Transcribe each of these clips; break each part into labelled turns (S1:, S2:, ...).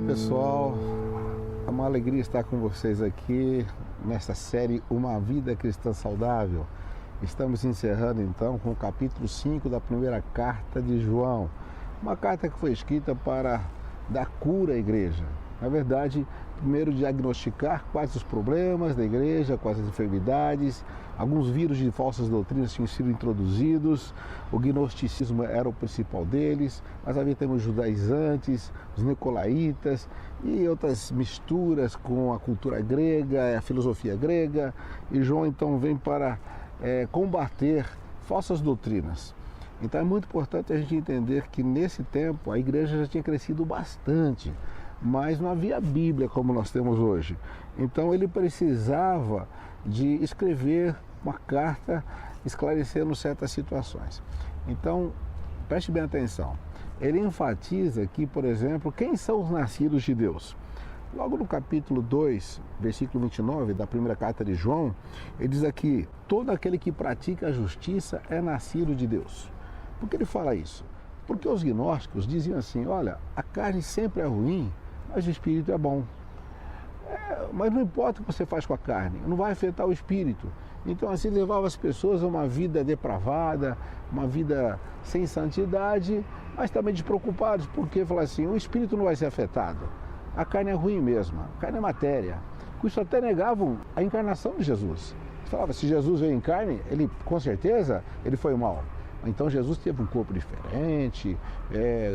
S1: pessoal, é uma alegria estar com vocês aqui nesta série Uma Vida Cristã Saudável. Estamos encerrando então com o capítulo 5 da primeira carta de João, uma carta que foi escrita para dar cura à igreja. Na verdade, primeiro diagnosticar quais os problemas da igreja, quais as enfermidades, alguns vírus de falsas doutrinas tinham sido introduzidos, o gnosticismo era o principal deles, mas havia também os judaizantes, os nicolaítas e outras misturas com a cultura grega, a filosofia grega, e João então vem para combater falsas doutrinas. Então é muito importante a gente entender que nesse tempo a igreja já tinha crescido bastante, mas não havia Bíblia como nós temos hoje. Então ele precisava de escrever uma carta esclarecendo certas situações. Então, preste bem atenção. Ele enfatiza aqui, por exemplo, quem são os nascidos de Deus. Logo no capítulo 2, versículo 29 da primeira carta de João, ele diz aqui: todo aquele que pratica a justiça é nascido de Deus. Por que ele fala isso? Porque os gnósticos diziam assim: olha, a carne sempre é ruim, mas o espírito é bom. Mas não importa o que você faz com a carne, não vai afetar o espírito. Então assim levava as pessoas a uma vida depravada, uma vida sem santidade, mas também despreocupados, porque falava assim, o espírito não vai ser afetado. A carne é ruim mesmo, a carne é matéria. Com isso até negavam a encarnação de Jesus. Falava, se Jesus veio em carne, ele com certeza ele foi mau. Então Jesus teve um corpo diferente,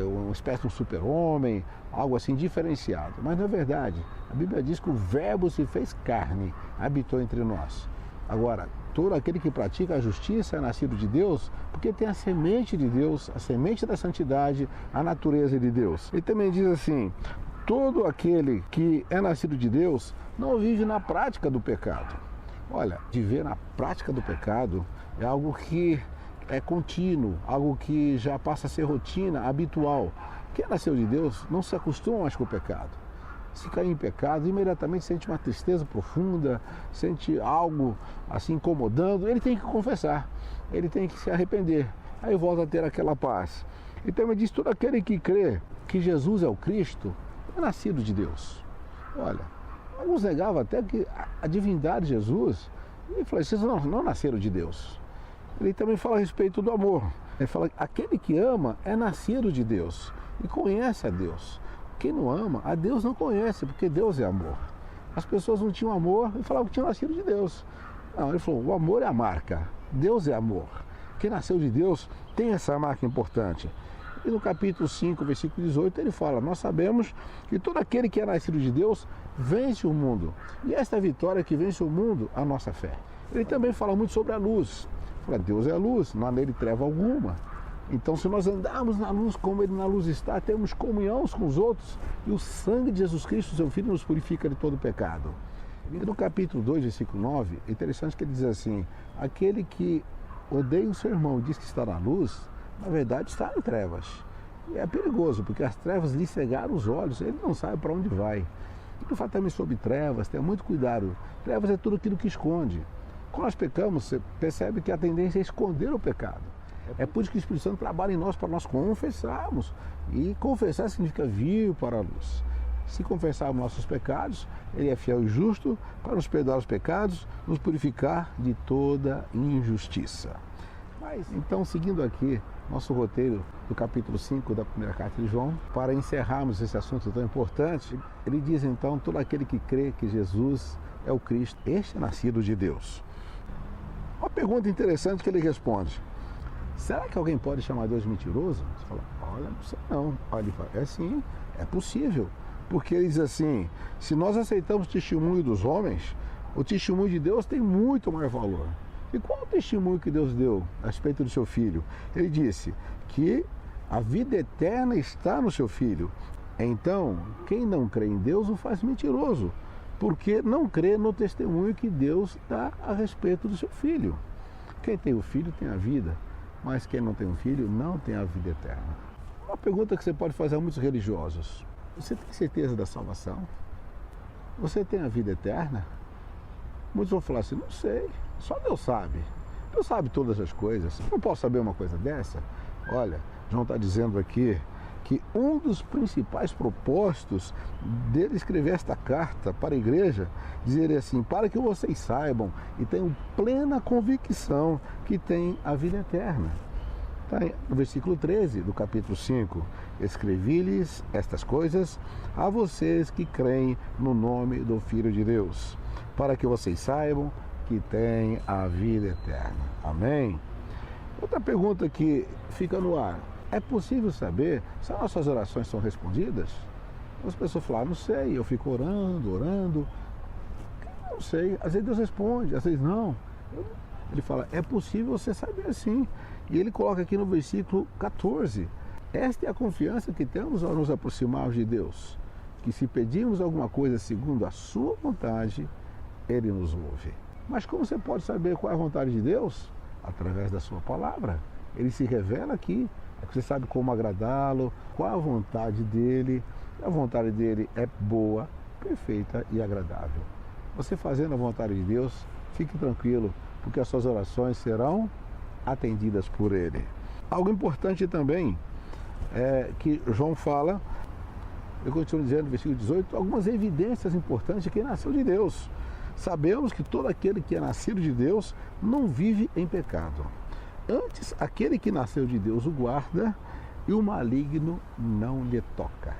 S1: uma espécie de um super-homem, algo assim diferenciado. Mas não é verdade. A Bíblia diz que o Verbo se fez carne, habitou entre nós. Agora, todo aquele que pratica a justiça é nascido de Deus, porque tem a semente de Deus, a semente da santidade, a natureza de Deus. Ele também diz assim: todo aquele que é nascido de Deus não vive na prática do pecado. Olha, viver na prática do pecado é algo que é contínuo, algo que já passa a ser rotina, habitual. Quem nasceu de Deus não se acostuma mais com o pecado. Se cair em pecado, imediatamente sente uma tristeza profunda, sente algo assim incomodando, ele tem que confessar, ele tem que se arrepender, aí volta a ter aquela paz. E também diz, todo aquele que crê que Jesus é o Cristo, é nascido de Deus. Olha, alguns negavam até que a divindade de Jesus, ele falou, vocês não nasceram de Deus. Ele também fala a respeito do amor. Ele fala, aquele que ama é nascido de Deus e conhece a Deus. Quem não ama, a Deus não conhece, porque Deus é amor. As pessoas não tinham amor e falavam que tinham nascido de Deus. Não, ele falou, o amor é a marca, Deus é amor. Quem nasceu de Deus tem essa marca importante. E no capítulo 5, versículo 18, ele fala, nós sabemos que todo aquele que é nascido de Deus vence o mundo. E esta é a vitória que vence o mundo, a nossa fé. Ele também fala muito sobre a luz. Fala, Deus é a luz, não há nele treva alguma. Então, se nós andarmos na luz como Ele na luz está, temos comunhão uns com os outros, e o sangue de Jesus Cristo, seu Filho, nos purifica de todo pecado. E no capítulo 2, versículo 9, é interessante que ele diz assim, aquele que odeia o seu irmão e diz que está na luz, na verdade está em trevas. E é perigoso, porque as trevas lhe cegaram os olhos, ele não sabe para onde vai. E ele fala também sobre trevas, tenha muito cuidado. Trevas é tudo aquilo que esconde. Quando nós pecamos, você percebe que a tendência é esconder o pecado. É por isso que o Espírito Santo trabalha em nós para nós confessarmos. E confessar significa vir para a luz. Se confessarmos nossos pecados, Ele é fiel e justo para nos perdoar os pecados, nos purificar de toda injustiça. Mas, então, seguindo aqui nosso roteiro do capítulo 5 da primeira carta de João, para encerrarmos esse assunto tão importante, ele diz então, todo aquele que crê que Jesus é o Cristo, este é nascido de Deus. Uma pergunta interessante que ele responde, será que alguém pode chamar Deus de mentiroso? Você fala, olha, não sei não. Olha, ele fala, é sim, é possível. Porque ele diz assim, se nós aceitamos o testemunho dos homens, o testemunho de Deus tem muito maior valor. E qual é o testemunho que Deus deu a respeito do seu Filho? Ele disse que a vida eterna está no seu Filho. Então, quem não crê em Deus o faz mentiroso, porque não crê no testemunho que Deus dá a respeito do seu Filho. Quem tem o Filho tem a vida, mas quem não tem um filho não tem a vida eterna. Uma pergunta que você pode fazer a muitos religiosos, você tem certeza da salvação? Você tem a vida eterna? Muitos vão falar assim, não sei, só Deus sabe. Deus sabe todas as coisas, não posso saber uma coisa dessa? Olha, João está dizendo aqui que um dos principais propósitos dele escrever esta carta para a igreja, dizer assim, para que vocês saibam e tenham plena convicção que tem a vida eterna. Está no versículo 13 do capítulo 5, escrevi-lhes estas coisas a vocês que creem no nome do Filho de Deus, para que vocês saibam que tem a vida eterna. Amém? Outra pergunta que fica no ar, é possível saber se as nossas orações são respondidas? As pessoas falam, não sei, eu fico orando, não sei, às vezes Deus responde, às vezes não. Ele fala, é possível você saber sim. E ele coloca aqui no versículo 14, esta é a confiança que temos ao nos aproximarmos de Deus, que se pedirmos alguma coisa segundo a sua vontade, Ele nos ouve. Mas como você pode saber qual é a vontade de Deus? Através da sua palavra. Ele se revela aqui, é que você sabe como agradá-lo, qual a vontade dele. A vontade dele é boa, perfeita e agradável. Você fazendo a vontade de Deus, fique tranquilo, porque as suas orações serão atendidas por Ele. Algo importante também é que João fala, eu continuo dizendo no versículo 18, algumas evidências importantes de quem nasceu de Deus. Sabemos que todo aquele que é nascido de Deus não vive em pecado. Antes, aquele que nasceu de Deus o guarda e o maligno não lhe toca.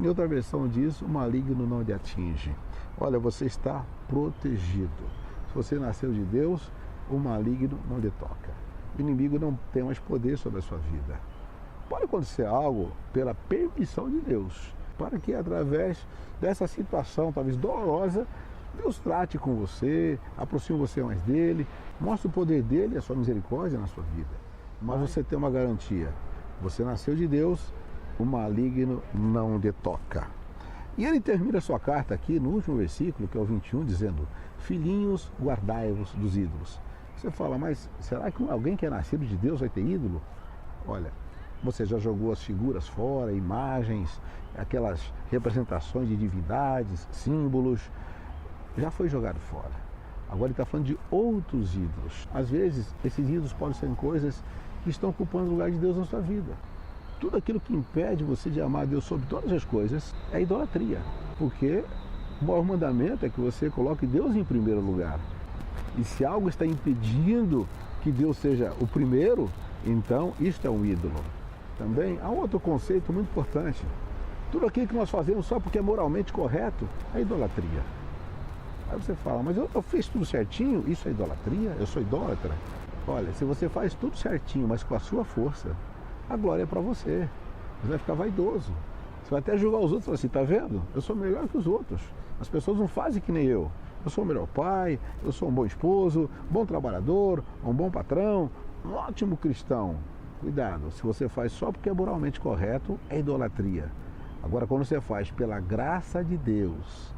S1: Em outra versão diz, o maligno não lhe atinge. Olha, você está protegido. Se você nasceu de Deus, o maligno não lhe toca. O inimigo não tem mais poder sobre a sua vida. Pode acontecer algo pela permissão de Deus, para que através dessa situação, talvez dolorosa, Deus trate com você, aproxime você mais dele, mostre o poder dele e a sua misericórdia na sua vida. Mas você tem uma garantia, você nasceu de Deus, o maligno não lhe toca. E ele termina a sua carta aqui no último versículo, que é o 21, dizendo, filhinhos, guardai-vos dos ídolos. Você fala, mas será que alguém que é nascido de Deus vai ter ídolo? Olha, você já jogou as figuras fora, imagens, aquelas representações de divindades, símbolos, já foi jogado fora. Agora ele está falando de outros ídolos. Às vezes, esses ídolos podem ser coisas que estão ocupando o lugar de Deus na sua vida. Tudo aquilo que impede você de amar Deus sobre todas as coisas é idolatria. Porque o maior mandamento é que você coloque Deus em primeiro lugar. E se algo está impedindo que Deus seja o primeiro, então isto é um ídolo. Também há outro conceito muito importante. Tudo aquilo que nós fazemos só porque é moralmente correto é idolatria. Aí você fala, mas eu fiz tudo certinho, isso é idolatria? Eu sou idólatra? Olha, se você faz tudo certinho, mas com a sua força, a glória é para você. Você vai ficar vaidoso. Você vai até julgar os outros e falar assim, tá vendo? Eu sou melhor que os outros. As pessoas não fazem que nem eu. Eu sou o melhor pai, eu sou um bom esposo, bom trabalhador, um bom patrão, um ótimo cristão. Cuidado, se você faz só porque é moralmente correto, é idolatria. Agora, quando você faz pela graça de Deus,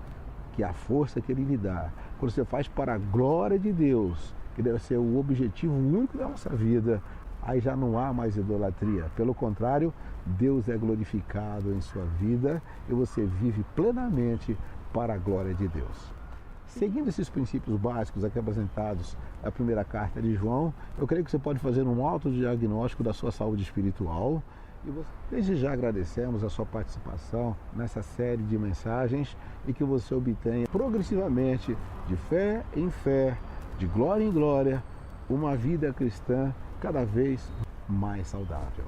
S1: que é a força que Ele lhe dá, quando você faz para a glória de Deus, que deve ser o objetivo único da nossa vida, aí já não há mais idolatria. Pelo contrário, Deus é glorificado em sua vida e você vive plenamente para a glória de Deus. Seguindo esses princípios básicos aqui apresentados na primeira carta de João, eu creio que você pode fazer um autodiagnóstico da sua saúde espiritual. E desde já agradecemos a sua participação nessa série de mensagens e que você obtenha progressivamente, de fé em fé, de glória em glória, uma vida cristã cada vez mais saudável.